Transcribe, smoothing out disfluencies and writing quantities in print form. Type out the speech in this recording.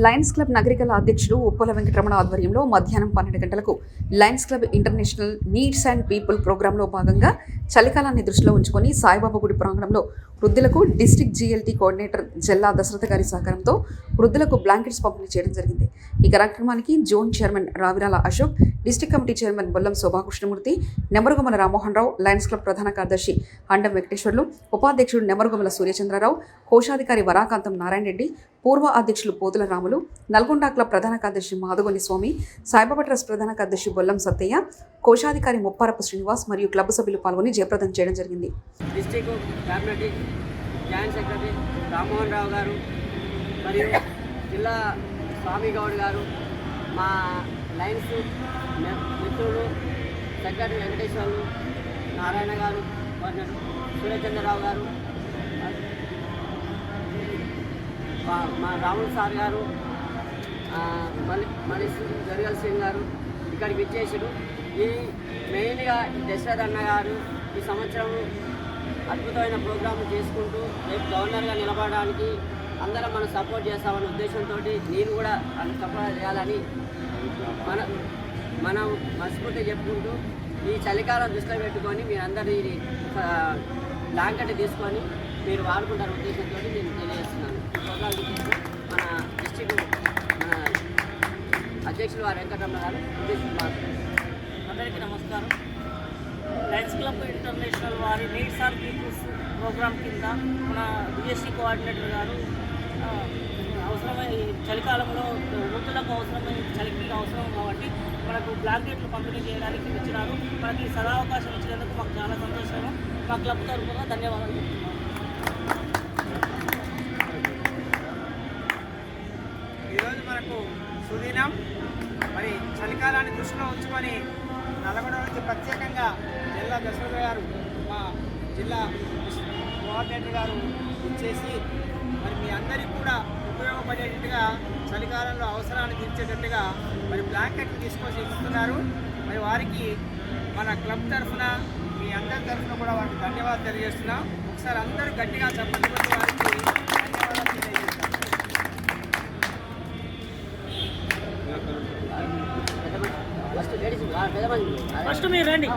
Lions club నగరికల అధ్యక్షులు ఉప్పల వెంకటరమణ ఆధ్వర్యంలో మధ్యాహ్నం 12 గంటలకు Lions Club International needs and people ప్రోగ్రాంలో భాగంగా చలికాలాన్ని దృష్టిలో ఉంచుకొని సాయిబాబా గుడి ప్రాంగణంలో వృద్ధులకు district GLT coordinator Jalla Dasaratha గారి సహకారంతో వృద్ధులకు బ్లాంకెట్స్ పంపిణీ చేయడం జరిగింది. ఈ కార్యక్రమానికి zone chairman Raviral Ashok, district committee chairman Bollam Shobhakrishnamurthy, Nemarugumala Rammohan Rao, Lions Club ప్రధాన కార్యదర్శి అండం వెంకటేశ్వర్లు, ఉపాధ్యక్షుడు నెమరుగుమల సూర్యచంద్రరావు, కోశాధికారి వరాకాంతం నారాయణ రెడ్డి, పూర్వ అధ్యక్షులు పోతుల రాములు, నల్గొండ క్లబ్ ప్రధాన కార్యదర్శి మాధవని స్వామి, సాయిబాబా ట్రస్ట్ ప్రధాన కార్యదర్శి బొల్లం సత్తయ్య, కోశాధికారి ముప్పారపు శ్రీనివాస్ మరియు క్లబ్ సభ్యులు పాల్గొని జయప్రదం చేయడం జరిగింది. జాయింట్ సెక్రటరీ రామ్మోహన్ రావు గారు మరియు జిల్లా స్వామి గౌడ్ గారు, మా లైన్స్ మిత్రులు సెక్రటరీ వెంకటేశ్వర్లు, నారాయణ గారు, సూర్యచంద్రరావు గారు, మా రాములు సార్ గారు, మనిషి జరగల్ సింగ్ గారు ఇక్కడికి విచ్చేసారు. ఈ మెయిన్గా దశరథ్ అన్న గారు ఈ సంవత్సరం అద్భుతమైన ప్రోగ్రాం చేసుకుంటూ రేపు గవర్నర్గా నిలబడడానికి అందరం మనం సపోర్ట్ చేస్తామనే ఉద్దేశంతో నేను కూడా సపోర్ట్ చేయాలని మనం మనస్ఫూర్తిగా చెప్పుకుంటూ ఈ చలికాలం దృష్టిలో పెట్టుకొని మీరందరూ ఈ బ్లాంకెట్ తీసుకొని మీరు వాడుకుంటారు ఉద్దేశంతో నేను తెలియజేస్తున్నాను. ప్రోగ్రాం మన డిస్ట్రిక్ట్ మన అధ్యక్షులు వారు వెంకటరమణ గారు ఉద్దేశిస్తున్నారు. అందరికీ నమస్కారం. లయన్స్ క్లబ్ ఇంటర్నేషనల్ వారి నీడ్స్ అండ్ పీపుల్స్ ప్రోగ్రాం కింద మన బిఎస్సీ కోఆర్డినేటర్ గారు అవసరమైన చలికాలంలో వృద్ధులకు అవసరమైన చలికి అవసరం కాబట్టి మనకు బ్లాంకెట్లు పంపిణీ చేయడానికి ఇచ్చినారు. మనకి సదావకాశం ఇచ్చినందుకు మాకు చాలా సంతోషం. మా క్లబ్ తరఫున ధన్యవాదాలు చెప్తున్నాను. ఈరోజు మనకు సుదినం. మరి చలికాలాన్ని దృష్టిలో ఉంచుకొని నల్గొండ నుంచి ప్రత్యేకంగా జిల్లా దశరథ గారు, మా జిల్లా కోఆర్డినేటర్ గారు ఇచ్చేసి మరి మీ అందరికీ కూడా ఉపయోగపడేటట్టుగా చలికాలంలో అవసరాన్ని తీర్చేటట్టుగా మరి బ్లాంకెట్లు తీసుకొచ్చి ఇస్తున్నారు. మరి వారికి మన క్లబ్ తరఫున మీ అందరి తరఫున కూడా వారికి ధన్యవాదాలు తెలియజేస్తున్నాం. ఒకసారి అందరూ గట్టిగా చెప్పండి వారికి ధన్యవాదాలు తెలియజేస్తాం. ఫస్ట్ మీరు రండి.